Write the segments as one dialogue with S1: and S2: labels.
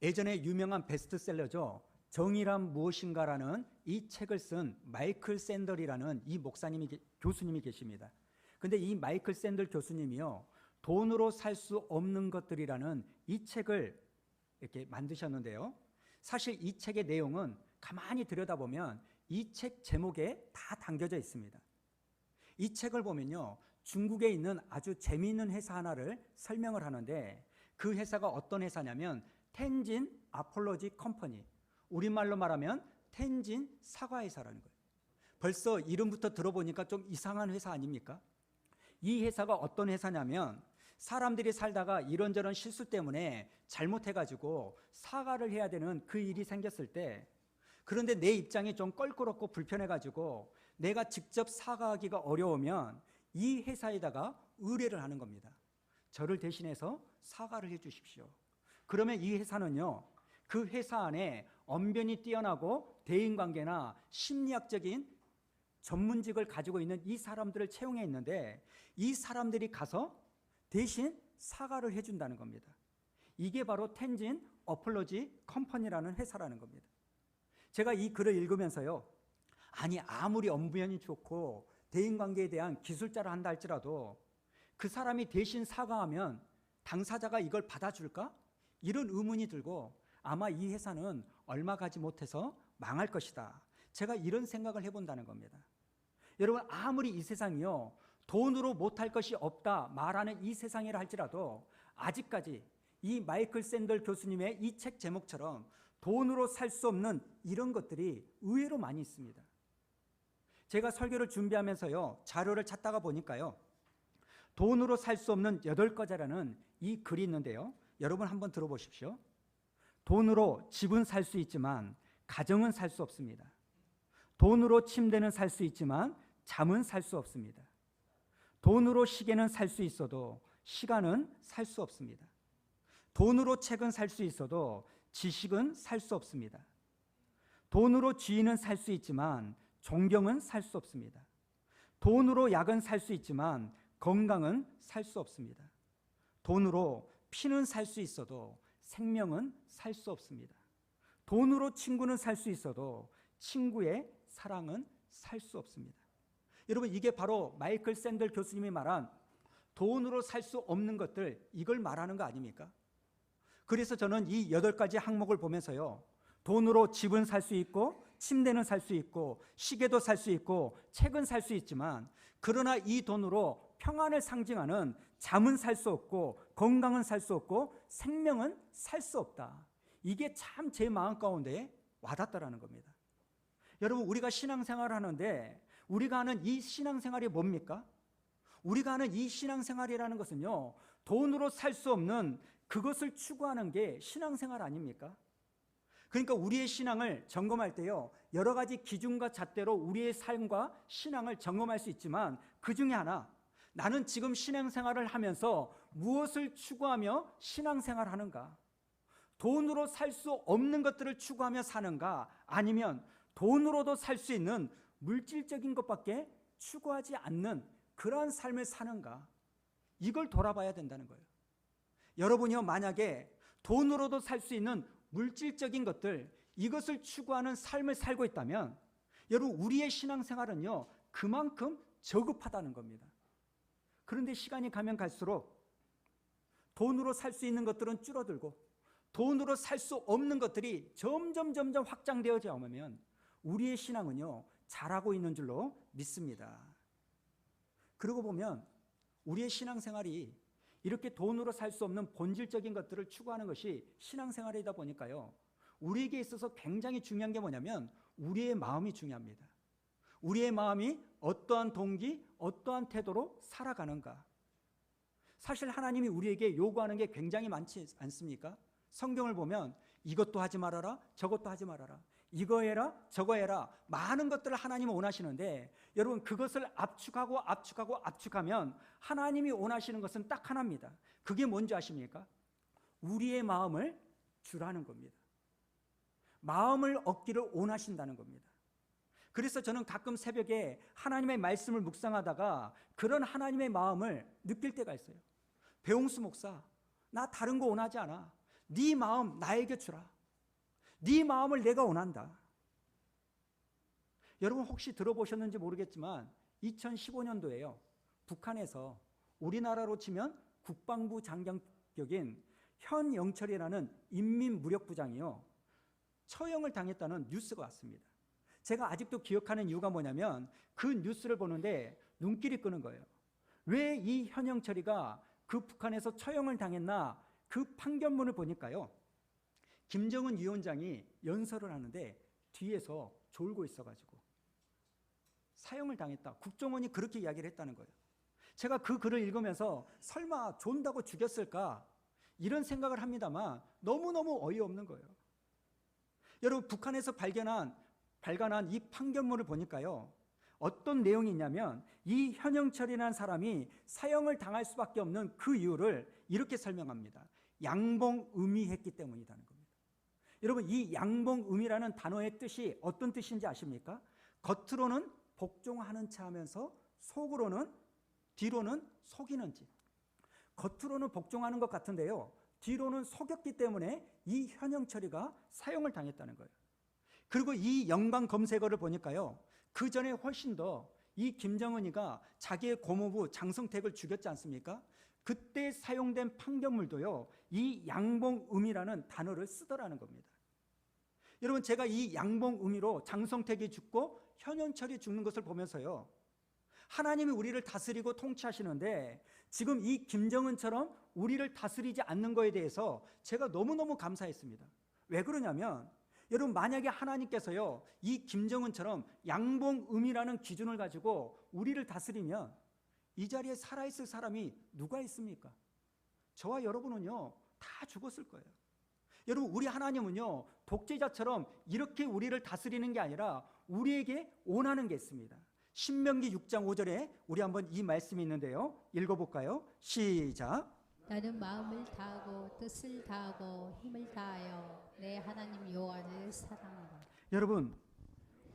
S1: 예전에 유명한 베스트셀러죠. 정의란 무엇인가라는 이 책을 쓴 마이클 샌들이라는 이 교수님이 계십니다. 근데 이 마이클 샌들 교수님이요, 돈으로 살 수 없는 것들이라는 이 책을 이렇게 만드셨는데요. 사실 이 책의 내용은 가만히 들여다보면 이 책 제목에 다 담겨져 있습니다. 이 책을 보면요, 중국에 있는 아주 재미있는 회사 하나를 설명을 하는데, 그 회사가 어떤 회사냐면 텐진 아폴로지 컴퍼니, 우리말로 말하면 텐진 사과회사라는 거예요. 벌써 이름부터 들어보니까 좀 이상한 회사 아닙니까? 이 회사가 어떤 회사냐면 사람들이 살다가 이런저런 실수 때문에 잘못해가지고 사과를 해야 되는 그 일이 생겼을 때, 그런데 내 입장이 좀 껄끄럽고 불편해가지고 내가 직접 사과하기가 어려우면 이 회사에다가 의뢰를 하는 겁니다. 저를 대신해서 사과를 해 주십시오. 그러면 이 회사는요, 그 회사 안에 언변이 뛰어나고 대인관계나 심리학적인 전문직을 가지고 있는 이 사람들을 채용해 있는데, 이 사람들이 가서 대신 사과를 해준다는 겁니다. 이게 바로 텐진 어폴로지 컴퍼니라는 회사라는 겁니다. 제가 이 글을 읽으면서요, 아니 아무리 언변이 좋고 대인관계에 대한 기술자를 한다 할지라도 그 사람이 대신 사과하면 당사자가 이걸 받아줄까? 이런 의문이 들고, 아마 이 회사는 얼마 가지 못해서 망할 것이다, 제가 이런 생각을 해본다는 겁니다. 여러분, 아무리 이 세상이요 돈으로 못할 것이 없다 말하는 이 세상이라 할지라도 아직까지 이 마이클 샌들 교수님의 이 책 제목처럼 돈으로 살 수 없는 이런 것들이 의외로 많이 있습니다. 제가 설교를 준비하면서요, 자료를 찾다가 보니까요, 돈으로 살 수 없는 8가지라는 이 글이 있는데요, 여러분 한번 들어보십시오. 돈으로 집은 살 수 있지만 가정은 살 수 없습니다. 돈으로 침대는 살 수 있지만 잠은 살 수 없습니다. 돈으로 시계는 살 수 있어도 시간은 살 수 없습니다. 돈으로 책은 살 수 있어도 지식은 살 수 없습니다. 돈으로 지위는 살 수 있지만 존경은 살 수 없습니다. 돈으로 약은 살 수 있지만 건강은 살 수 없습니다. 돈으로 피는 살 수 있어도 생명은 살 수 없습니다. 돈으로 친구는 살 수 있어도 친구의 사랑은 살 수 없습니다. 여러분, 이게 바로 마이클 샌들 교수님이 말한 돈으로 살 수 없는 것들, 이걸 말하는 거 아닙니까? 그래서 저는 이 8가지 항목을 보면서요, 돈으로 집은 살 수 있고 침대는 살 수 있고 시계도 살 수 있고 책은 살 수 있지만, 그러나 이 돈으로 평안을 상징하는 잠은 살 수 없고 건강은 살 수 없고 생명은 살 수 없다. 이게 참 제 마음 가운데 와닿더라는 겁니다. 여러분, 우리가 신앙생활을 하는데 우리가 하는 이 신앙생활이 뭡니까? 우리가 하는 이 신앙생활이라는 것은요, 돈으로 살 수 없는 그것을 추구하는 게 신앙생활 아닙니까? 그러니까 우리의 신앙을 점검할 때요, 여러 가지 기준과 잣대로 우리의 삶과 신앙을 점검할 수 있지만, 그 중에 하나, 나는 지금 신앙생활을 하면서 무엇을 추구하며 신앙생활을 하는가? 돈으로 살 수 없는 것들을 추구하며 사는가? 아니면 돈으로도 살 수 있는 물질적인 것밖에 추구하지 않는 그러한 삶을 사는가? 이걸 돌아봐야 된다는 거예요. 여러분이요, 만약에 돈으로도 살 수 있는 물질적인 것들, 이것을 추구하는 삶을 살고 있다면, 여러분, 우리의 신앙생활은요 그만큼 저급하다는 겁니다. 그런데 시간이 가면 갈수록 돈으로 살 수 있는 것들은 줄어들고 돈으로 살 수 없는 것들이 점점 확장되어져 오면 우리의 신앙은요 자라고 있는 줄로 믿습니다. 그러고 보면 우리의 신앙생활이 이렇게 돈으로 살 수 없는 본질적인 것들을 추구하는 것이 신앙생활이다 보니까요, 우리에게 있어서 굉장히 중요한 게 뭐냐면 우리의 마음이 중요합니다. 우리의 마음이 어떠한 동기, 어떠한 태도로 살아가는가. 사실 하나님이 우리에게 요구하는 게 굉장히 많지 않습니까? 성경을 보면 이것도 하지 말아라, 저것도 하지 말아라, 이거 해라, 저거 해라, 많은 것들을 하나님은 원하시는데, 여러분, 그것을 압축하면 하나님이 원하시는 것은 딱 하나입니다. 그게 뭔지 아십니까? 우리의 마음을 주라는 겁니다. 마음을 얻기를 원하신다는 겁니다. 그래서 저는 가끔 새벽에 하나님의 말씀을 묵상하다가 그런 하나님의 마음을 느낄 때가 있어요. 배용수 목사, 나 다른 거 원하지 않아. 네 마음 나에게 주라. 네 마음을 내가 원한다. 여러분 혹시 들어보셨는지 모르겠지만 2015년도에요. 북한에서 우리나라로 치면 국방부 장관격인 현영철이라는 인민무력부장이요, 처형을 당했다는 뉴스가 왔습니다. 제가 아직도 기억하는 이유가 뭐냐면 그 뉴스를 보는데 눈길이 끄는 거예요. 왜 이 현영철이가 그 북한에서 처형을 당했나, 그 판결문을 보니까요, 김정은 위원장이 연설을 하는데 뒤에서 졸고 있어가지고 사형을 당했다. 국정원이 그렇게 이야기를 했다는 거예요. 제가 그 글을 읽으면서 설마 존다고 죽였을까? 이런 생각을 합니다만 너무너무 어이없는 거예요. 여러분, 북한에서 발간한 이 판결문을 보니까요, 어떤 내용이 있냐면 이 현영철이라는 사람이 사형을 당할 수밖에 없는 그 이유를 이렇게 설명합니다. 양봉의미했기 때문이라는 겁니다. 여러분, 이 양봉의미라는 단어의 뜻이 어떤 뜻인지 아십니까? 겉으로는 복종하는 체 하면서 속으로는, 뒤로는 속이는 짓. 겉으로는 복종하는 것 같은데요, 뒤로는 속였기 때문에 이 현영철이가 사형을 당했다는 거예요. 그리고 이 연관 검색어를 보니까요, 그 전에 훨씬 더 이 김정은이가 자기의 고모부 장성택을 죽였지 않습니까? 그때 사용된 판결물도요, 이 양봉의미라는 단어를 쓰더라는 겁니다. 여러분, 제가 이 양봉의미로 장성택이 죽고 현영철이 죽는 것을 보면서요, 하나님이 우리를 다스리고 통치하시는데 지금 이 김정은처럼 우리를 다스리지 않는 거에 대해서 제가 너무너무 감사했습니다. 왜 그러냐면, 여러분, 만약에 하나님께서요, 이 김정은처럼 양봉의미라는 기준을 가지고 우리를 다스리면 이 자리에 살아있을 사람이 누가 있습니까? 저와 여러분은요, 다 죽었을 거예요. 여러분, 우리 하나님은요, 독재자처럼 이렇게 우리를 다스리는 게 아니라 우리에게 원하는 게 있습니다. 신명기 6장 5절에 우리 한번 이 말씀이 있는데요, 읽어볼까요? 시작.
S2: 나는 마음을 다하고 뜻을 다하고 힘을 다하여 내 하나님 여호와를 사랑하라.
S1: 여러분,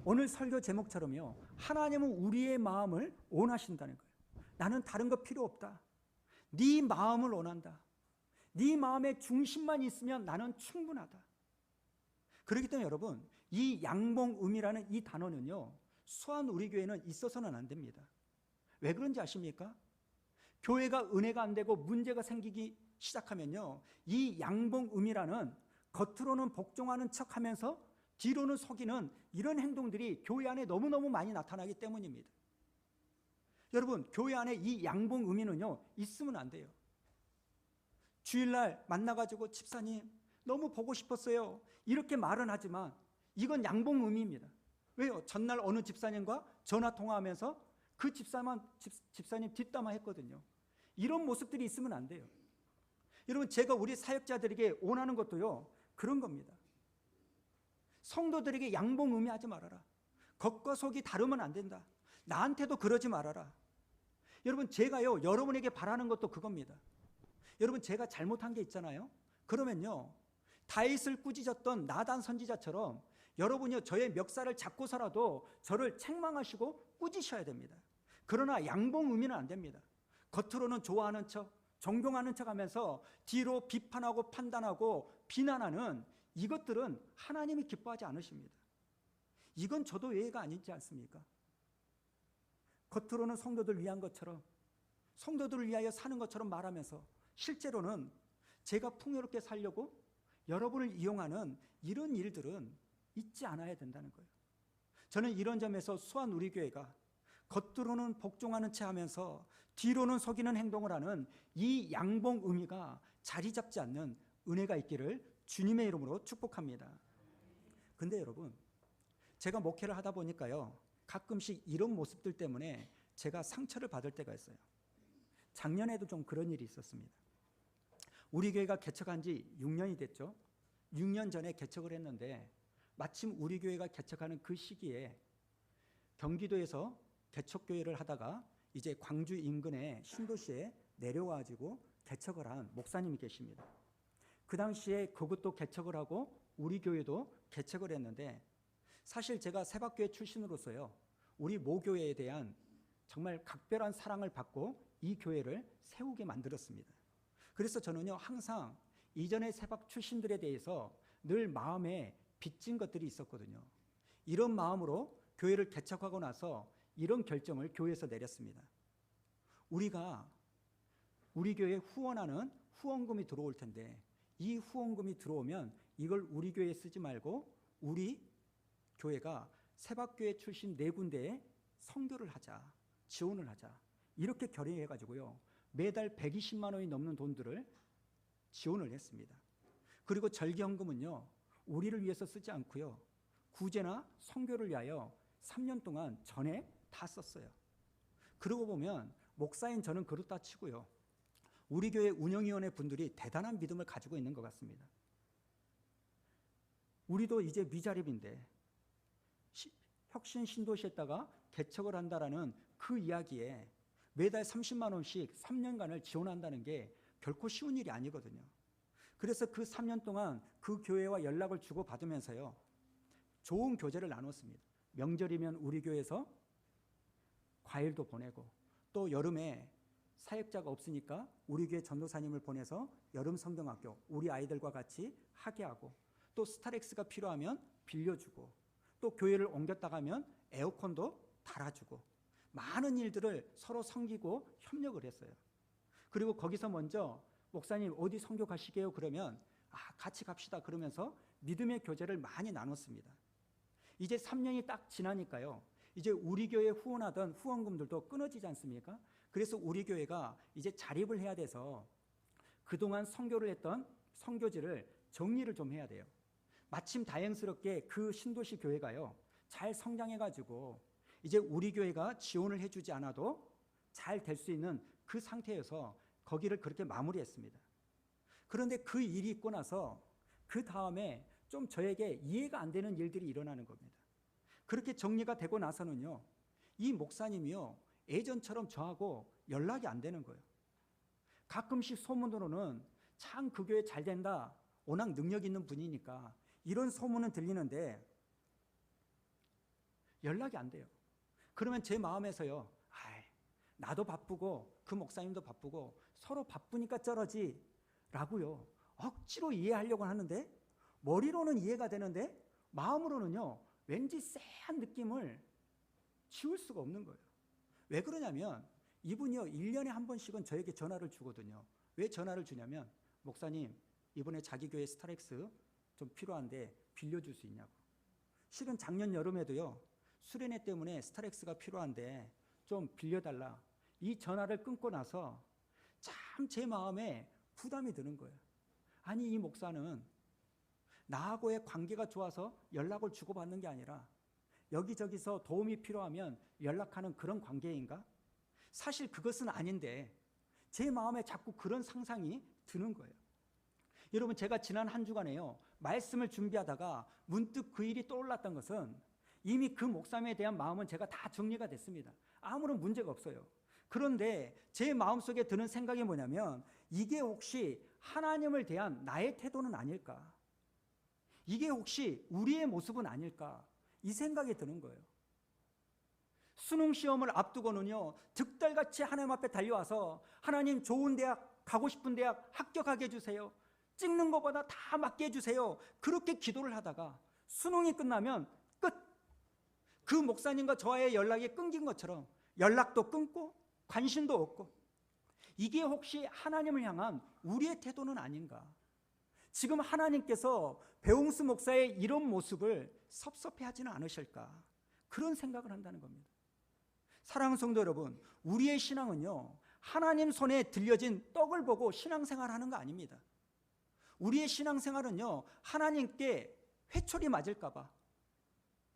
S1: 오늘 설교 제목처럼요, 하나님은 우리의 마음을 원하신다는 거예요. 나는 다른 거 필요 없다. 네 마음을 원한다. 네 마음의 중심만 있으면 나는 충분하다. 그렇기 때문에 여러분, 이 양봉의미라는 이 단어는요, 수안 우리 교회는 있어서는 안 됩니다. 왜 그런지 아십니까? 교회가 은혜가 안 되고 문제가 생기기 시작하면요, 이 양봉의미라는 겉으로는 복종하는 척하면서 뒤로는 속이는 이런 행동들이 교회 안에 너무너무 많이 나타나기 때문입니다. 여러분, 교회 안에 이 양봉의미는요, 있으면 안 돼요. 주일날 만나가지고 집사님 너무 보고 싶었어요, 이렇게 말은 하지만 이건 양봉의미입니다. 왜요? 전날 어느 집사님과 전화 통화하면서 그 집사님 뒷담화 했거든요. 이런 모습들이 있으면 안 돼요. 여러분, 제가 우리 사역자들에게 원하는 것도요, 그런 겁니다. 성도들에게 양봉의미하지 말아라. 겉과 속이 다르면 안 된다. 나한테도 그러지 말아라. 여러분, 제가요, 여러분에게 바라는 것도 그겁니다. 여러분, 제가 잘못한 게 있잖아요. 그러면요, 다윗을 꾸짖었던 나단 선지자처럼 여러분이요, 저의 멱살을 잡고서라도 저를 책망하시고 꾸짖으셔야 됩니다. 그러나 양봉의미는 안 됩니다. 겉으로는 좋아하는 척, 존경하는 척 하면서 뒤로 비판하고 판단하고 비난하는 이것들은 하나님이 기뻐하지 않으십니다. 이건 저도 예의가 아니지 않습니까? 겉으로는 성도들 위한 것처럼, 성도들을 위하여 사는 것처럼 말하면서 실제로는 제가 풍요롭게 살려고 여러분을 이용하는 이런 일들은 있지 않아야 된다는 거예요. 저는 이런 점에서 수안 우리 교회가 겉으로는 복종하는 채 하면서 뒤로는 속이는 행동을 하는 이 양봉의미가 자리 잡지 않는 은혜가 있기를 주님의 이름으로 축복합니다. 근데 여러분, 제가 목회를 하다 보니까요, 가끔씩 이런 모습들 때문에 제가 상처를 받을 때가 있어요. 작년에도 좀 그런 일이 있었습니다. 우리 교회가 개척한 지 6년이 됐죠. 6년 전에 개척을 했는데 마침 우리 교회가 개척하는 그 시기에 경기도에서 개척교회를 하다가 이제 광주 인근의 신도시에 내려와가지고 개척을 한 목사님이 계십니다. 그 당시에 그것도 개척을 하고 우리 교회도 개척을 했는데, 사실 제가 세박교회 출신으로서요, 우리 모교회에 대한 정말 각별한 사랑을 받고 이 교회를 세우게 만들었습니다. 그래서 저는요, 항상 이전의 세박 출신들에 대해서 늘 마음에 빚진 것들이 있었거든요. 이런 마음으로 교회를 개척하고 나서 이런 결정을 교회에서 내렸습니다. 우리가 우리 교회에 후원하는 후원금이 들어올 텐데 이 후원금이 들어오면 이걸 우리 교회에 쓰지 말고 우리 교회가 세박교회 출신 4군데에 선교를 하자, 지원을 하자, 이렇게 결의해가지고요, 매달 120만 원이 넘는 돈들을 지원을 했습니다. 그리고 절기헌금은요, 우리를 위해서 쓰지 않고요, 구제나 선교를 위하여 3년 동안 전에 다 썼어요. 그러고 보면 목사인 저는 그렇다 치고요, 우리 교회 운영위원회 분들이 대단한 믿음을 가지고 있는 것 같습니다. 우리도 이제 미자립인데 혁신 신도시에다가 개척을 한다라는 그 이야기에 매달 30만 원씩 3년간을 지원한다는 게 결코 쉬운 일이 아니거든요. 그래서 그 3년 동안 그 교회와 연락을 주고받으면서요, 좋은 교제를 나눴습니다. 명절이면 우리 교회에서 과일도 보내고, 또 여름에 사역자가 없으니까 우리 교회 전도사님을 보내서 여름 성경학교 우리 아이들과 같이 하게 하고, 또 스타렉스가 필요하면 빌려주고, 또 교회를 옮겼다 가면 에어컨도 달아주고, 많은 일들을 서로 섬기고 협력을 했어요. 그리고 거기서 먼저 목사님 어디 선교 가시게요? 그러면 같이 갑시다 그러면서 믿음의 교제를 많이 나눴습니다. 이제 3년이 딱 지나니까요, 이제 우리 교회에 후원하던 후원금들도 끊어지지 않습니까? 그래서 우리 교회가 이제 자립을 해야 돼서 그동안 선교를 했던 선교지를 정리를 좀 해야 돼요. 마침 다행스럽게 그 신도시 교회가요, 잘 성장해가지고 이제 우리 교회가 지원을 해주지 않아도 잘 될 수 있는 그 상태여서 거기를 그렇게 마무리했습니다. 그런데 그 일이 있고 나서 그 다음에 좀 저에게 이해가 안 되는 일들이 일어나는 겁니다. 그렇게 정리가 되고 나서는요, 이 목사님이요, 예전처럼 저하고 연락이 안 되는 거예요. 가끔씩 소문으로는 참 그 교회 잘 된다, 워낙 능력 있는 분이니까 이런 소문은 들리는데 연락이 안 돼요. 그러면 제 마음에서요, 나도 바쁘고 그 목사님도 바쁘고 서로 바쁘니까 쩔어지 라고요, 억지로 이해하려고 하는데 머리로는 이해가 되는데 마음으로는요, 왠지 쎄한 느낌을 지울 수가 없는 거예요. 왜 그러냐면 이분이요, 1년에 한 번씩은 저에게 전화를 주거든요. 왜 전화를 주냐면, 목사님 이번에 자기 교회 스타렉스 좀 필요한데 빌려줄 수 있냐고. 실은 작년 여름에도요, 수련회 때문에 스타렉스가 필요한데 좀 빌려달라, 이 전화를 끊고 나서 참 제 마음에 부담이 드는 거예요. 아니, 이 목사는 나하고의 관계가 좋아서 연락을 주고받는 게 아니라 여기저기서 도움이 필요하면 연락하는 그런 관계인가? 사실 그것은 아닌데 제 마음에 자꾸 그런 상상이 드는 거예요. 여러분, 제가 지난 한 주간에요, 말씀을 준비하다가 문득 그 일이 떠올랐던 것은, 이미 그 목사님에 대한 마음은 제가 다 정리가 됐습니다. 아무런 문제가 없어요. 그런데 제 마음속에 드는 생각이 뭐냐면, 이게 혹시 하나님을 대한 나의 태도는 아닐까? 이게 혹시 우리의 모습은 아닐까? 이 생각이 드는 거예요. 수능 시험을 앞두고는요, 득달같이 하나님 앞에 달려와서 하나님, 좋은 대학, 가고 싶은 대학 합격하게 해주세요, 찍는 것보다 다 맞게 해주세요, 그렇게 기도를 하다가 수능이 끝나면 끝! 그 목사님과 저와의 연락이 끊긴 것처럼 연락도 끊고 관심도 없고, 이게 혹시 하나님을 향한 우리의 태도는 아닌가? 지금 하나님께서 배홍수 목사의 이런 모습을 섭섭해하지는 않으실까? 그런 생각을 한다는 겁니다. 사랑하는 성도 여러분, 우리의 신앙은요, 하나님 손에 들려진 떡을 보고 신앙생활하는 거 아닙니다. 우리의 신앙생활은요, 하나님께 회초리 맞을까 봐,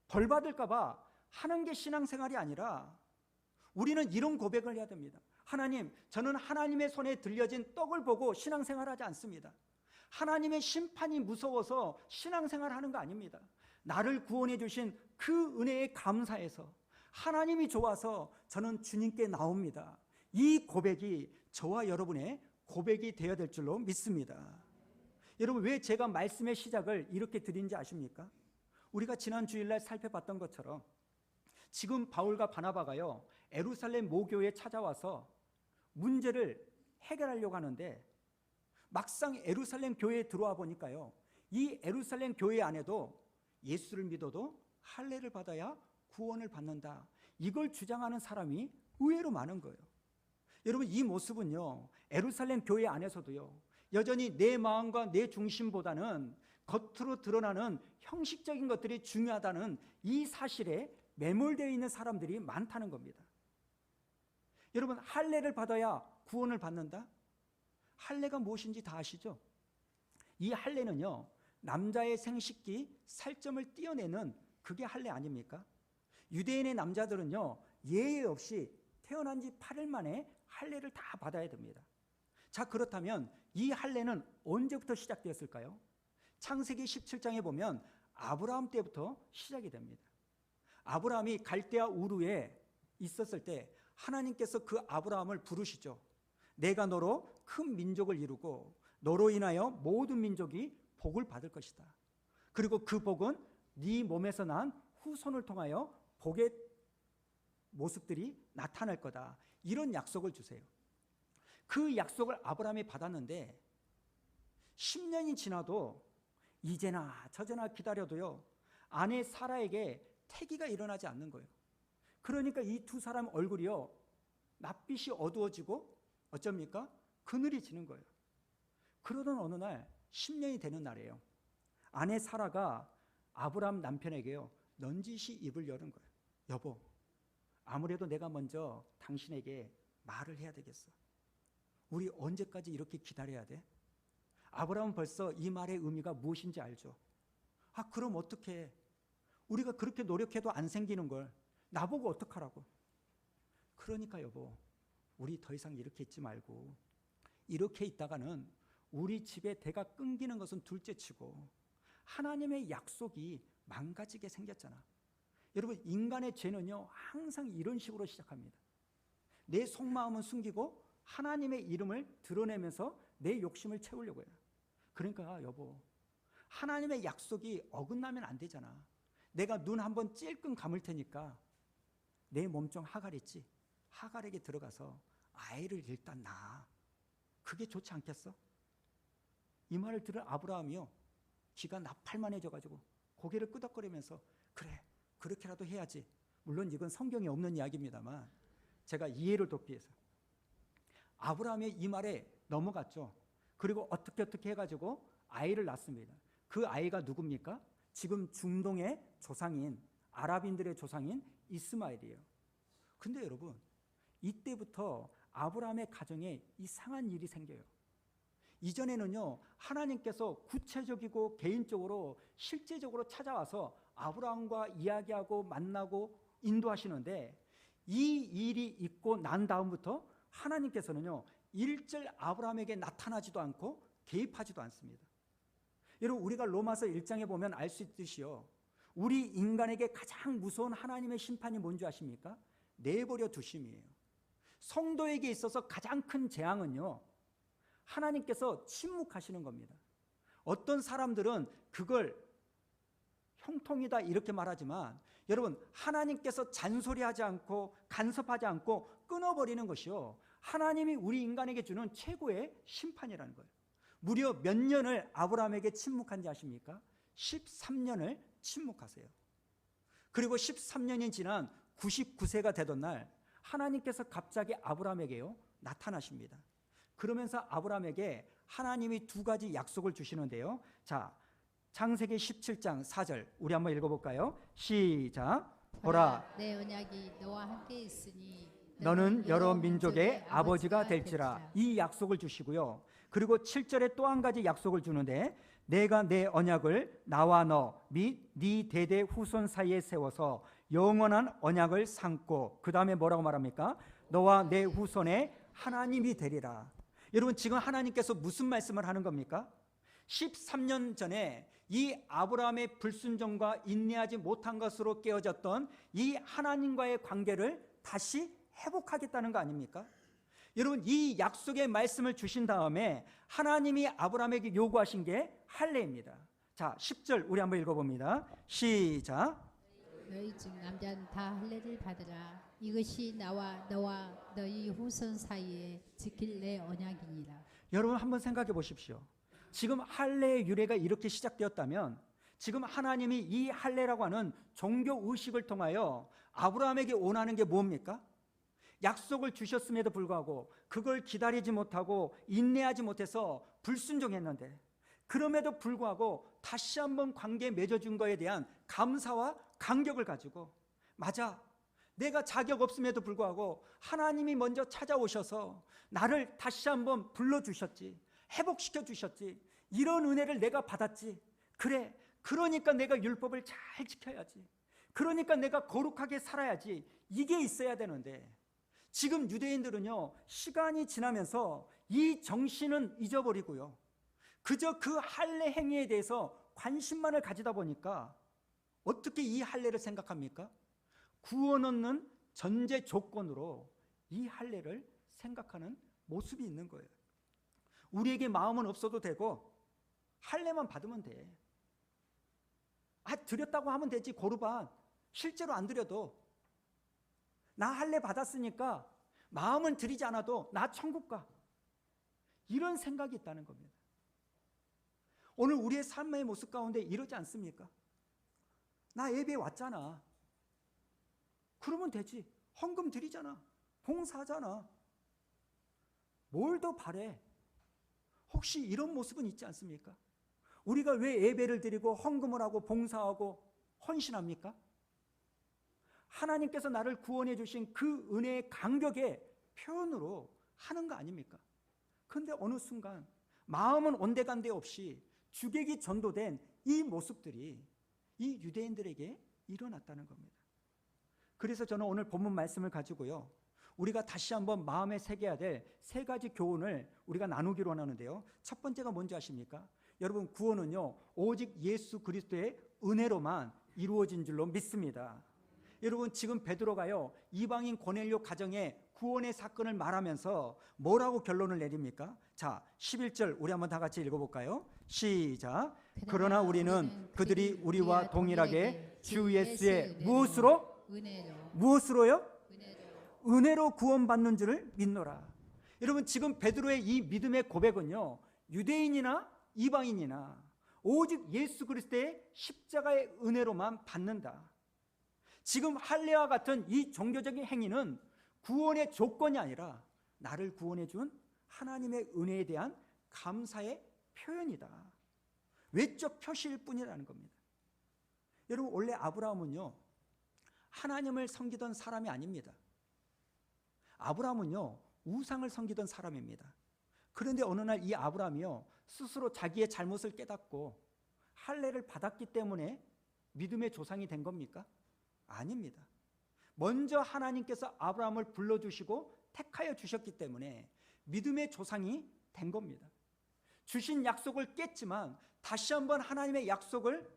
S1: 벌 받을까 봐 하는 게 신앙생활이 아니라, 우리는 이런 고백을 해야 됩니다. 하나님, 저는 하나님의 손에 들려진 떡을 보고 신앙생활하지 않습니다. 하나님의 심판이 무서워서 신앙생활하는 거 아닙니다. 나를 구원해 주신 그 은혜에 감사해서, 하나님이 좋아서 저는 주님께 나옵니다. 이 고백이 저와 여러분의 고백이 되어야 될 줄로 믿습니다. 여러분, 왜 제가 말씀의 시작을 이렇게 드린지 아십니까? 우리가 지난 주일날 살펴봤던 것처럼 지금 바울과 바나바가요, 에루살렘 모교에 찾아와서 문제를 해결하려고 하는데, 막상 예루살렘 교회에 들어와 보니까요, 이 예루살렘 교회 안에도 예수를 믿어도 할례를 받아야 구원을 받는다, 이걸 주장하는 사람이 의외로 많은 거예요. 여러분, 이 모습은요, 예루살렘 교회 안에서도요, 여전히 내 마음과 내 중심보다는 겉으로 드러나는 형식적인 것들이 중요하다는 이 사실에 매몰되어 있는 사람들이 많다는 겁니다. 여러분, 할례를 받아야 구원을 받는다? 할례가 무엇인지 다 아시죠? 이 할례는요, 남자의 생식기 살점을 떼어내는 그게 할례 아닙니까? 유대인의 남자들은요, 예외 없이 태어난 지 8일 만에 할례를 다 받아야 됩니다. 자, 그렇다면 이 할례는 언제부터 시작되었을까요? 창세기 17장에 보면 아브라함 때부터 시작이 됩니다. 아브라함이 갈대아 우르에 있었을 때 하나님께서 그 아브라함을 부르시죠. 내가 너로 큰 민족을 이루고 너로 인하여 모든 민족이 복을 받을 것이다. 그리고 그 복은 네 몸에서 난 후손을 통하여 복의 모습들이 나타날 거다. 이런 약속을 주세요. 그 약속을 아브라함이 받았는데 10년이 지나도 이제나 저제나 기다려도요, 아내 사라에게 태기가 일어나지 않는 거예요. 그러니까 이 두 사람 얼굴이요, 낯빛이 어두워지고 어쩝니까? 그늘이 지는 거예요. 그러던 어느 날 10년이 되는 날이에요. 아내 사라가 아브라함 남편에게요, 넌지시 입을 여는 거예요. 여보, 아무래도 내가 먼저 당신에게 말을 해야 되겠어. 우리 언제까지 이렇게 기다려야 돼? 아브라함은 벌써 이 말의 의미가 무엇인지 알죠. 아, 그럼 어떡해? 우리가 그렇게 노력해도 안 생기는 걸 나보고 어떡하라고? 그러니까 여보, 우리 더 이상 이렇게 있지 말고, 이렇게 있다가는 우리 집에 대가 끊기는 것은 둘째치고 하나님의 약속이 망가지게 생겼잖아. 여러분, 인간의 죄는요, 항상 이런 식으로 시작합니다. 내 속마음은 숨기고 하나님의 이름을 드러내면서 내 욕심을 채우려고 해요. 그러니까 여보, 하나님의 약속이 어긋나면 안 되잖아. 내가 눈 한번 찔끔 감을 테니까 내 몸종 하갈 있지? 하갈에게 들어가서 아이를 일단 낳아. 그게 좋지 않겠어? 이 말을 들은 아브라함이요, 귀가 나팔만해져가지고 고개를 끄덕거리면서 그래, 그렇게라도 해야지. 물론 이건 성경에 없는 이야기입니다만 제가 이해를 돕기 위해서 아브라함의 이 말에 넘어갔죠. 그리고 어떻게 해가지고 아이를 낳습니다. 그 아이가 누굽니까? 지금 중동의 조상인, 아랍인들의 조상인 이스마엘이에요. 근데 여러분, 이때부터 아브라함의 가정에 이상한 일이 생겨요. 이전에는요, 하나님께서 구체적이고 개인적으로 실제적으로 찾아와서 아브라함과 이야기하고 만나고 인도하시는데, 이 일이 있고 난 다음부터 하나님께서는요, 일절 아브라함에게 나타나지도 않고 개입하지도 않습니다. 여러분, 우리가 로마서 1장에 보면 알 수 있듯이요, 우리 인간에게 가장 무서운 하나님의 심판이 뭔지 아십니까? 내버려 두심이에요. 성도에게 있어서 가장 큰 재앙은요, 하나님께서 침묵하시는 겁니다. 어떤 사람들은 그걸 형통이다 이렇게 말하지만, 여러분, 하나님께서 잔소리하지 않고 간섭하지 않고 끊어버리는 것이요, 하나님이 우리 인간에게 주는 최고의 심판이라는 거예요. 무려 몇 년을 아브라함에게 침묵한지 아십니까? 13년을 침묵하세요. 그리고 13년이 지난 99세가 되던 날 하나님께서 갑자기 아브라함에게요, 나타나십니다. 그러면서 아브라함에게 하나님이 두 가지 약속을 주시는데요. 자, 창세기 17장 4절 우리 한번 읽어볼까요? 시작. 보라,
S2: 내 언약이 너와 함께 있으니
S1: 너는 여러 민족의 아버지가 될지라. 이 약속을 주시고요. 그리고 7절에 또 한 가지 약속을 주는데, 내가 내 언약을 나와 너 및 네 대대 후손 사이에 세워서 영원한 언약을 삼고, 그 다음에 뭐라고 말합니까? 너와 내 후손의 하나님이 되리라. 여러분, 지금 하나님께서 무슨 말씀을 하는 겁니까? 13년 전에 이 아브라함의 불순종과 인내하지 못한 것으로 깨어졌던 이 하나님과의 관계를 다시 회복하겠다는 거 아닙니까? 여러분, 이 약속의 말씀을 주신 다음에 하나님이 아브라함에게 요구하신 게 할례입니다. 자, 10절 우리 한번 읽어봅니다. 시작.
S2: 너희 중 남자는 다 할례를 받으라. 이것이 나와 너와 너희 후손 사이에 지킬 내 언약이니라.
S1: 여러분 한번 생각해 보십시오. 지금 할례의 유래가 이렇게 시작되었다면 지금 하나님이 이 할례라고 하는 종교 의식을 통하여 아브라함에게 원하는 게 뭡니까? 약속을 주셨음에도 불구하고 그걸 기다리지 못하고 인내하지 못해서 불순종했는데, 그럼에도 불구하고 다시 한번 관계 맺어준 거에 대한 감사와 감격을 가지고, 맞아, 내가 자격 없음에도 불구하고 하나님이 먼저 찾아오셔서 나를 다시 한번 불러주셨지, 회복시켜 주셨지, 이런 은혜를 내가 받았지, 그래, 그러니까 내가 율법을 잘 지켜야지, 그러니까 내가 거룩하게 살아야지, 이게 있어야 되는데, 지금 유대인들은요, 시간이 지나면서 이 정신은 잊어버리고요, 그저 그 할례 행위에 대해서 관심만을 가지다 보니까 어떻게 이 할례를 생각합니까? 구원 얻는 전제 조건으로 이 할례를 생각하는 모습이 있는 거예요. 우리에게 마음은 없어도 되고 할례만 받으면 돼. 드렸다고 하면 되지. 고르반 실제로 안 드려도 나 할례 받았으니까 마음은 드리지 않아도 나 천국 가, 이런 생각이 있다는 겁니다. 오늘 우리의 삶의 모습 가운데 이러지 않습니까? 나 예배 왔잖아, 그러면 되지. 헌금 드리잖아, 봉사하잖아, 뭘 더 바래? 혹시 이런 모습은 있지 않습니까? 우리가 왜 예배를 드리고 헌금을 하고 봉사하고 헌신합니까? 하나님께서 나를 구원해 주신 그 은혜의 감격의 표현으로 하는 거 아닙니까? 그런데 어느 순간 마음은 온데간데 없이 주객이 전도된 이 모습들이 이 유대인들에게 일어났다는 겁니다. 그래서 저는 오늘 본문 말씀을 가지고요, 우리가 다시 한번 마음에 새겨야 될 세 가지 교훈을 우리가 나누기로 하는데요, 첫 번째가 뭔지 아십니까? 여러분, 구원은요 오직 예수 그리스도의 은혜로만 이루어진 줄로 믿습니다. 여러분, 지금 베드로가요 이방인 고넬료 가정의 구원의 사건을 말하면서 뭐라고 결론을 내립니까? 자, 11절 우리 한번 다 같이 읽어볼까요? 시작. 그러나 우리는 그들이 우리와 동일하게 주 예수의 무엇으로요? 은혜로 구원받는 줄을 믿노라. 여러분, 지금 베드로의 이 믿음의 고백은요, 유대인이나 이방인이나 오직 예수 그리스도의 십자가의 은혜로만 받는다. 지금 할례와 같은 이 종교적인 행위는 구원의 조건이 아니라 나를 구원해 준 하나님의 은혜에 대한 감사의 표현이다, 외적 표시일 뿐이라는 겁니다. 여러분, 원래 아브라함은요 하나님을 섬기던 사람이 아닙니다. 아브라함은요 우상을 섬기던 사람입니다. 그런데 어느 날 이 아브라함이요 스스로 자기의 잘못을 깨닫고 할례를 받았기 때문에 믿음의 조상이 된 겁니까? 아닙니다. 먼저 하나님께서 아브라함을 불러주시고 택하여 주셨기 때문에 믿음의 조상이 된 겁니다. 주신 약속을 깼지만 다시 한번 하나님의 약속을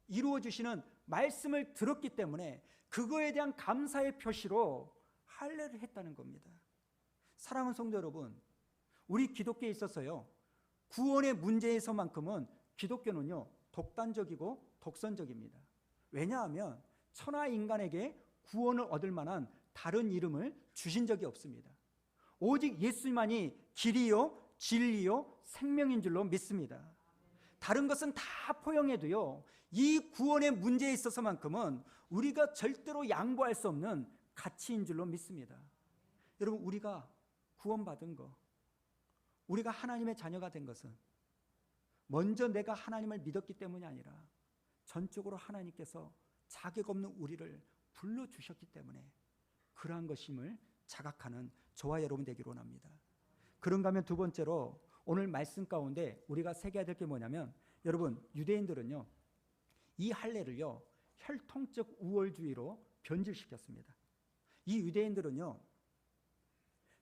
S1: 이루어 주시는 말씀을 들었기 때문에 그거에 대한 감사의 표시로 할례를 했다는 겁니다. 사랑하는 성도 여러분, 우리 기독교에 있어서요 구원의 문제에서만큼은 기독교는요 독단적이고 독선적입니다. 왜냐하면 천하 인간에게 구원을 얻을 만한 다른 이름을 주신 적이 없습니다. 오직 예수만이 길이요 진리요 생명인 줄로 믿습니다. 다른 것은 다 포용해도요 이 구원의 문제에 있어서만큼은 우리가 절대로 양보할 수 없는 가치인 줄로 믿습니다. 여러분, 우리가 구원받은 거, 우리가 하나님의 자녀가 된 것은 먼저 내가 하나님을 믿었기 때문이 아니라 전적으로 하나님께서 자격 없는 우리를 불러주셨기 때문에 그러한 것임을 자각하는 저와 여러분 되기를 원합니다. 그런가 하면 두 번째로 오늘 말씀 가운데 우리가 새겨야 될 게 뭐냐면, 여러분, 유대인들은요 이 할례를요 혈통적 우월주의로 변질시켰습니다. 이 유대인들은요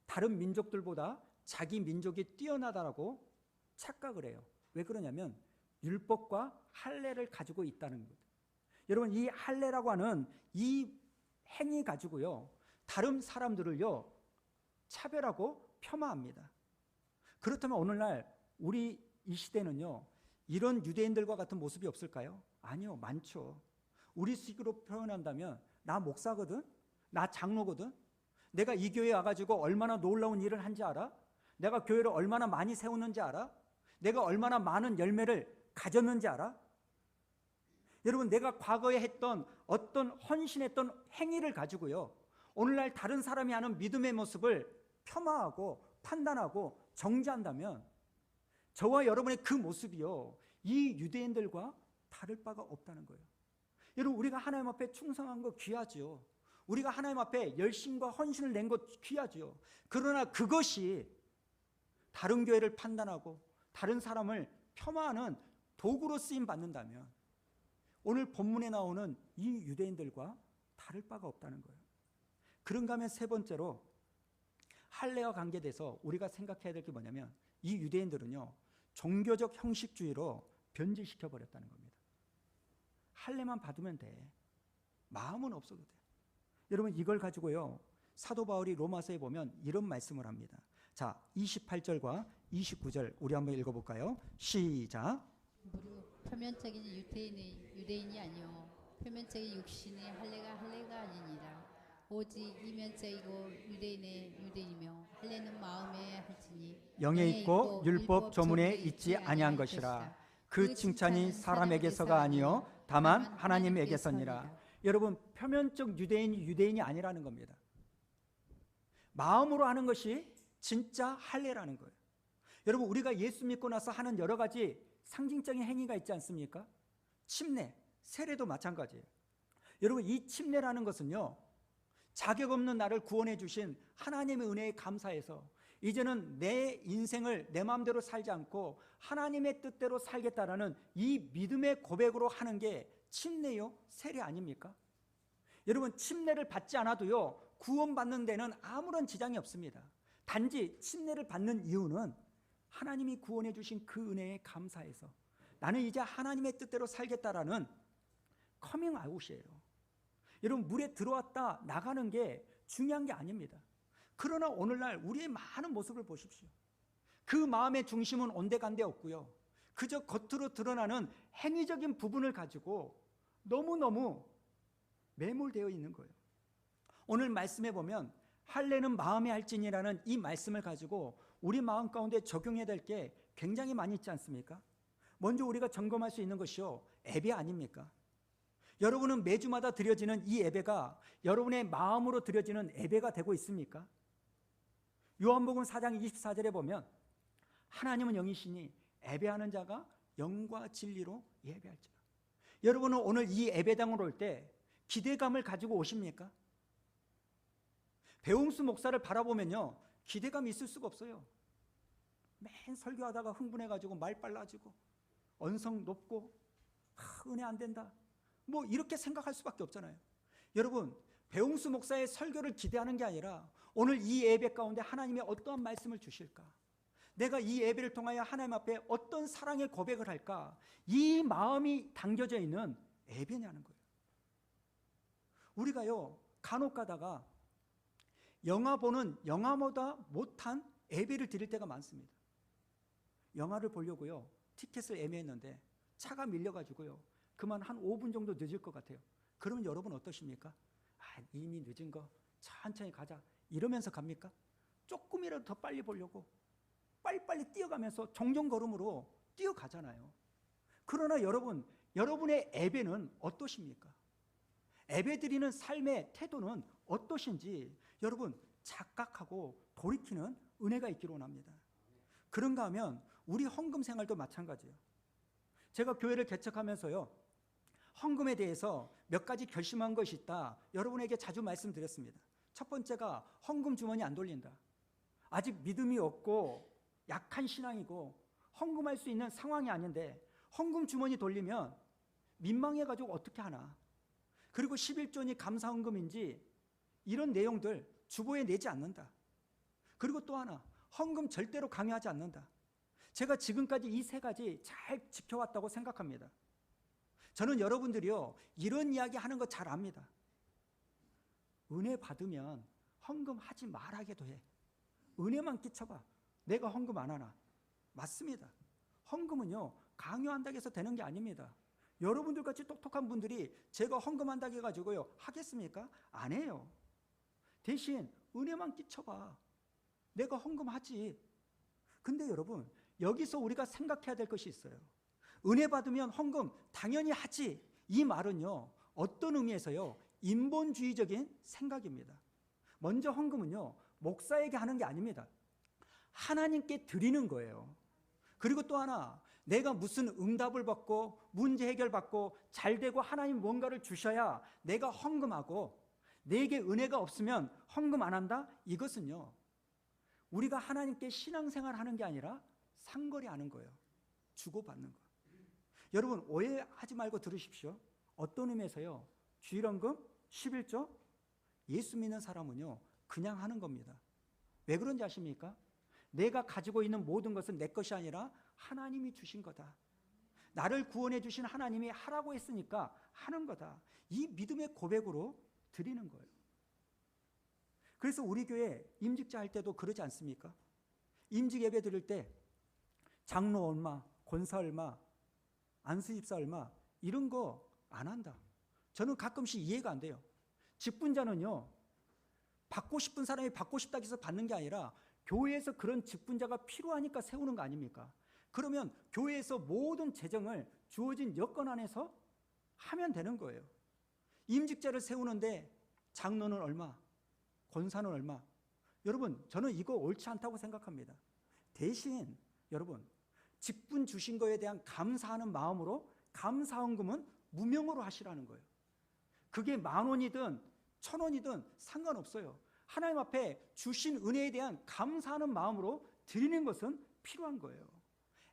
S1: 다른 민족들보다 자기 민족이 뛰어나다라고 착각을 해요. 왜 그러냐면 율법과 할례를 가지고 있다는 것. 여러분, 이 할례라고 하는 이 행위 가지고요 다른 사람들을요 차별하고 폄하합니다. 그렇다면 오늘날 우리 이 시대는요 이런 유대인들과 같은 모습이 없을까요? 아니요, 많죠. 우리 식으로 표현한다면 나 목사거든, 나 장로거든, 내가 이 교회에 와가지고 얼마나 놀라운 일을 한지 알아? 내가 교회를 얼마나 많이 세우는지 알아? 내가 얼마나 많은 열매를 가졌는지 알아? 여러분, 내가 과거에 했던 어떤 헌신했던 행위를 가지고요, 오늘날 다른 사람이 하는 믿음의 모습을 폄하하고 판단하고 정죄한다면 저와 여러분의 그 모습이요, 이 유대인들과 다를 바가 없다는 거예요. 여러분, 우리가 하나님 앞에 충성한 거 귀하죠. 우리가 하나님 앞에 열심과 헌신을 낸 것 귀하죠. 그러나 그것이 다른 교회를 판단하고 다른 사람을 폄하하는 도구로 쓰임 받는다면 오늘 본문에 나오는 이 유대인들과 다를 바가 없다는 거예요. 그런가 하면 세 번째로 할례와 관계돼서 우리가 생각해야 될 게 뭐냐면, 이 유대인들은요, 종교적 형식주의로 변질시켜 버렸다는 겁니다. 할례만 받으면 돼. 마음은 없어도 돼. 여러분, 이걸 가지고요, 사도 바울이 로마서에 보면 이런 말씀을 합니다. 자, 28절과 29절 우리 한번 읽어볼까요? 시작.
S2: 무릇 표면적인 유대인이 아니요 표면적인 육신의 할례가 아니니라. 오직 이면적이고 유대인의 유대이며 할례는 마음에 할지니
S1: 영에 있고 율법 조문에 있지 아니한 것이라. 그 칭찬이 사람에게서가 아니요 다만 하나님에게서니라. 여러분, 표면적 유대인이 아니라는 겁니다. 마음으로 하는 것이 진짜 할례라는 거예요. 여러분, 우리가 예수 믿고 나서 하는 여러 가지 상징적인 행위가 있지 않습니까? 침례, 세례도 마찬가지예요. 여러분, 이 침례라는 것은요, 자격 없는 나를 구원해 주신 하나님의 은혜에 감사해서 이제는 내 인생을 내 마음대로 살지 않고 하나님의 뜻대로 살겠다라는 이 믿음의 고백으로 하는 게 침례요, 세례 아닙니까? 여러분, 침례를 받지 않아도요, 구원받는 데는 아무런 지장이 없습니다. 단지 침례를 받는 이유는 하나님이 구원해 주신 그 은혜에 감사해서 나는 이제 하나님의 뜻대로 살겠다라는 커밍 아웃이에요. 여러분, 물에 들어왔다 나가는 게 중요한 게 아닙니다. 그러나 오늘날 우리의 많은 모습을 보십시오. 그 마음의 중심은 온데간데 없고요, 그저 겉으로 드러나는 행위적인 부분을 가지고 너무너무 매몰되어 있는 거예요. 오늘 말씀에 보면 할례는 마음에 할지니라는 이 말씀을 가지고 우리 마음 가운데 적용해야 될 게 굉장히 많이 있지 않습니까? 먼저 우리가 점검할 수 있는 것이요, 예배 아닙니까? 여러분은 매주마다 드려지는 이 예배가 여러분의 마음으로 드려지는 예배가 되고 있습니까? 요한복음 4장 24절에 보면 하나님은 영이시니 예배하는 자가 영과 진리로 예배할지라. 여러분은 오늘 이 예배당으로 올 때 기대감을 가지고 오십니까? 배웅수 목사를 바라보면요, 기대감이 있을 수가 없어요. 맨 설교하다가 흥분해가지고 말 빨라지고 언성 높고 은혜 안 된다, 뭐 이렇게 생각할 수밖에 없잖아요. 여러분, 배웅수 목사의 설교를 기대하는 게 아니라 오늘 이 예배 가운데 하나님의 어떠한 말씀을 주실까, 내가 이 예배를 통하여 하나님 앞에 어떤 사랑의 고백을 할까, 이 마음이 담겨져 있는 예배냐는 거예요. 우리가요, 간혹 가다가 영화 보는 영화보다 못한 예배를 드릴 때가 많습니다. 영화를 보려고요, 티켓을 애매했는데 차가 밀려가지고요, 그만 한 5분 정도 늦을 것 같아요. 그러면 여러분 어떠십니까? 이미 늦은 거 천천히 가자 이러면서 갑니까? 조금이라도 더 빨리 보려고 빨리빨리 뛰어가면서 정정걸음으로 뛰어가잖아요. 그러나 여러분, 여러분의 예배는 어떠십니까? 예배 드리는 삶의 태도는 어떠신지 여러분 착각하고 돌이키는 은혜가 있기를 원합니다. 그런가 하면 우리 헌금 생활도 마찬가지예요. 제가 교회를 개척하면서요, 헌금에 대해서 몇 가지 결심한 것이 있다, 여러분에게 자주 말씀드렸습니다. 첫 번째가 헌금 주머니 안 돌린다. 아직 믿음이 없고 약한 신앙이고 헌금할 수 있는 상황이 아닌데 헌금 주머니 돌리면 민망해가지고 어떻게 하나. 그리고 11조니 감사헌금인지 이런 내용들 주보에 내지 않는다. 그리고 또 하나, 헌금 절대로 강요하지 않는다. 제가 지금까지 이 세 가지 잘 지켜왔다고 생각합니다. 저는 여러분들이요, 이런 이야기 하는 거 잘 압니다. 은혜 받으면 헌금 하지 말하게도 해. 은혜만 끼쳐봐. 내가 헌금 안 하나. 맞습니다. 헌금은요, 강요한다고 해서 되는 게 아닙니다. 여러분들 같이 똑똑한 분들이 제가 헌금한다고 해가지고요, 하겠습니까? 안 해요. 대신 은혜만 끼쳐봐. 내가 헌금하지. 근데 여러분, 여기서 우리가 생각해야 될 것이 있어요. 은혜 받으면 헌금 당연히 하지. 이 말은요, 어떤 의미에서요, 인본주의적인 생각입니다. 먼저 헌금은요, 목사에게 하는 게 아닙니다. 하나님께 드리는 거예요. 그리고 또 하나, 내가 무슨 응답을 받고 문제 해결받고 잘 되고 하나님 뭔가를 주셔야 내가 헌금하고, 내게 은혜가 없으면 헌금 안 한다? 이것은요, 우리가 하나님께 신앙생활 하는 게 아니라 상거리 하는 거예요. 주고받는 거. 여러분, 오해하지 말고 들으십시오. 어떤 의미에서요, 주일헌금 11조 예수 믿는 사람은요, 그냥 하는 겁니다. 왜 그런지 아십니까? 내가 가지고 있는 모든 것은 내 것이 아니라 하나님이 주신 거다. 나를 구원해 주신 하나님이 하라고 했으니까 하는 거다. 이 믿음의 고백으로 드리는 거예요. 그래서 우리 교회 임직자 할 때도 그러지 않습니까? 임직 예배 드릴 때 장로 얼마, 권사 얼마, 안수집사 얼마 이런 거 안 한다. 저는 가끔씩 이해가 안 돼요. 직분자는요, 받고 싶은 사람이 받고 싶다고 해서 받는 게 아니라 교회에서 그런 직분자가 필요하니까 세우는 거 아닙니까? 그러면 교회에서 모든 재정을 주어진 여건 안에서 하면 되는 거예요. 임직자를 세우는데 장로는 얼마, 권사는 얼마. 여러분, 저는 이거 옳지 않다고 생각합니다. 대신 여러분, 직분 주신 거에 대한 감사하는 마음으로 감사헌금은 무명으로 하시라는 거예요. 그게 10,000원이든 1,000원이든 상관없어요. 하나님 앞에 주신 은혜에 대한 감사하는 마음으로 드리는 것은 필요한 거예요.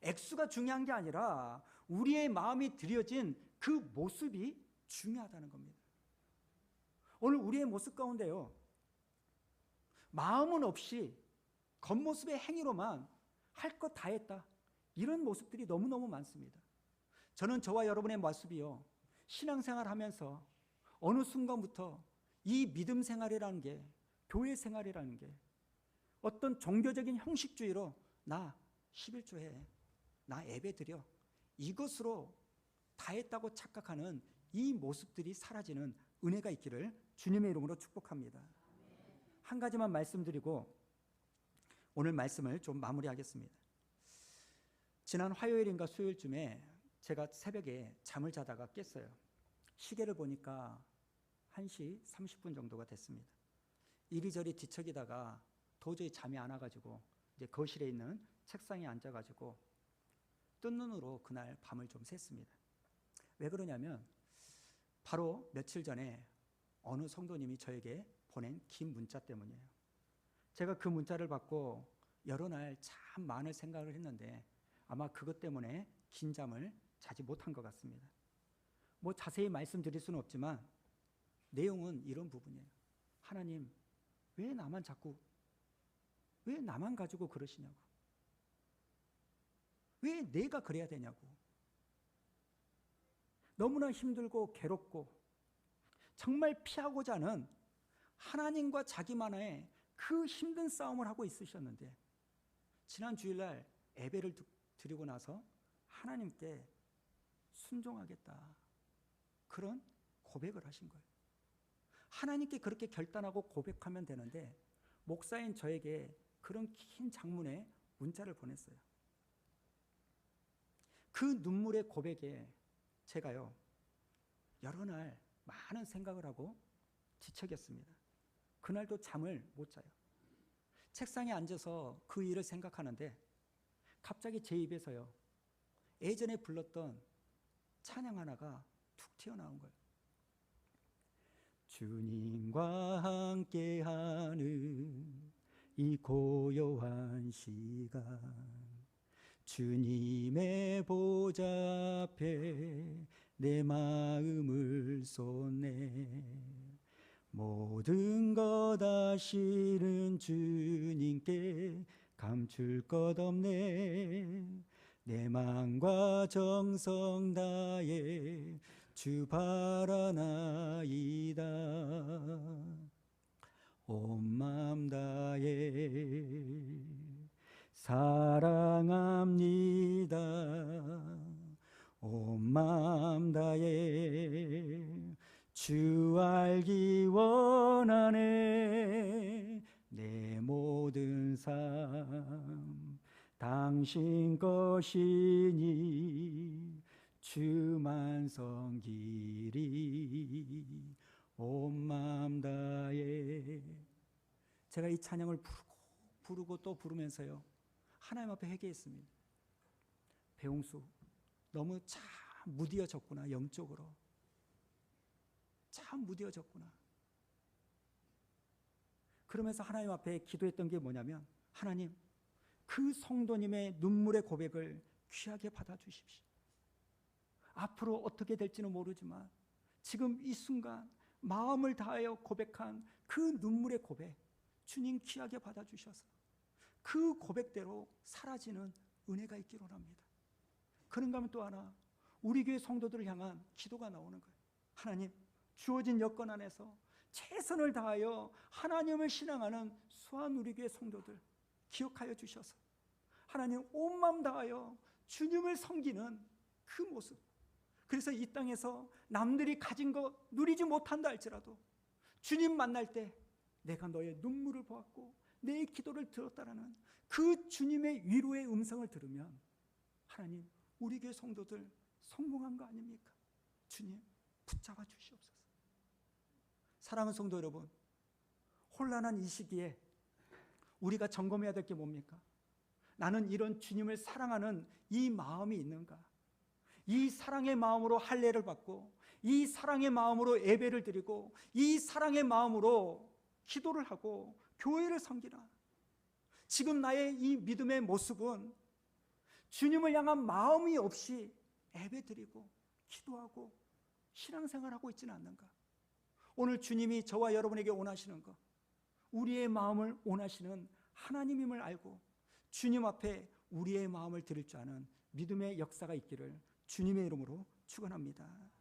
S1: 액수가 중요한 게 아니라 우리의 마음이 드려진 그 모습이 중요하다는 겁니다. 오늘 우리의 모습 가운데요, 마음은 없이 겉모습의 행위로만 할 것 다 했다, 이런 모습들이 너무너무 많습니다. 저는 저와 여러분의 모습이요, 신앙생활 하면서 어느 순간부터 이 믿음 생활이라는 게, 교회 생활이라는 게 어떤 종교적인 형식주의로 나 11조 해, 나 예배 드려, 이것으로 다 했다고 착각하는 이 모습들이 사라지는 은혜가 있기를 주님의 이름으로 축복합니다. 한 가지만 말씀드리고 오늘 말씀을 좀 마무리하겠습니다. 지난 화요일인가 수요일쯤에 제가 새벽에 잠을 자다가 깼어요. 시계를 보니까 1시 30분 정도가 됐습니다. 이리저리 뒤척이다가 도저히 잠이 안 와가지고 이제 거실에 있는 책상에 앉아가지고 뜬 눈으로 그날 밤을 좀 샜습니다. 왜 그러냐면 바로 며칠 전에 어느 성도님이 저에게 보낸 긴 문자 때문이에요. 제가 그 문자를 받고 여러 날 참 많은 생각을 했는데 아마 그것 때문에 긴 잠을 자지 못한 것 같습니다. 뭐 자세히 말씀드릴 수는 없지만 내용은 이런 부분이에요. 하나님, 왜 나만 가지고 그러시냐고. 왜 내가 그래야 되냐고. 너무나 힘들고 괴롭고 정말 피하고자 하는 하나님과 자기만의 그 힘든 싸움을 하고 있으셨는데 지난 주일날 예배를 드리고 나서 하나님께 순종하겠다, 그런 고백을 하신 거예요. 하나님께 그렇게 결단하고 고백하면 되는데 목사인 저에게 그런 긴 장문의 문자를 보냈어요. 그 눈물의 고백에 제가요, 여러 날 많은 생각을 하고 뒤척였습니다. 그날도 잠을 못 자요. 책상에 앉아서 그 일을 생각하는데 갑자기 제 입에서요, 예전에 불렀던 찬양 하나가 툭 튀어나온 거예요. 주님과 함께하는 이 고요한 시간, 주님의 보좌 앞에 내 마음을 쏟네. 모든 것 아시는 주님께 감출 것 없네. 내 마음과 정성 다해 주 바라나이다. 온 마음 다해 사랑합니다. 온 마음 다해 주 알기 원하네. 내 모든 삶 당신 것이니 주만 섬기리 온 마음 다해. 제가 이 찬양을 부르고 또 부르면서요, 하나님 앞에 회개했습니다. 배웅수, 너무 참 무뎌졌구나. 영적으로 참 무뎌졌구나. 그러면서 하나님 앞에 기도했던 게 뭐냐면, 하나님, 그 성도님의 눈물의 고백을 귀하게 받아주십시오. 앞으로 어떻게 될지는 모르지만 지금 이 순간 마음을 다하여 고백한 그 눈물의 고백, 주님 귀하게 받아주셔서 그 고백대로 사라지는 은혜가 있기를 원합니다. 그런가 하면 또 하나, 우리 교회 성도들을 향한 기도가 나오는 거예요. 하나님, 주어진 여건 안에서 최선을 다하여 하나님을 신앙하는 수한 우리 교회 성도들 기억하여 주셔서 하나님 온 마음 다하여 주님을 섬기는 그 모습, 그래서 이 땅에서 남들이 가진 거 누리지 못한다 할지라도 주님 만날 때 내가 너의 눈물을 보았고 내 기도를 들었다라는 그 주님의 위로의 음성을 들으면 하나님, 우리 교회 성도들 성공한 거 아닙니까? 주님 붙잡아 주시옵소서. 사랑하는 성도 여러분, 혼란한 이 시기에 우리가 점검해야 될 게 뭡니까? 나는 이런 주님을 사랑하는 이 마음이 있는가? 이 사랑의 마음으로 할례를 받고 이 사랑의 마음으로 예배를 드리고 이 사랑의 마음으로 기도를 하고 교회를 섬기나? 지금 나의 이 믿음의 모습은 주님을 향한 마음이 없이 예배 드리고 기도하고 신앙생활하고 있지는 않는가? 오늘 주님이 저와 여러분에게 원하시는 것, 우리의 마음을 원하시는 하나님임을 알고 주님 앞에 우리의 마음을 드릴 줄 아는 믿음의 역사가 있기를 주님의 이름으로 축원합니다.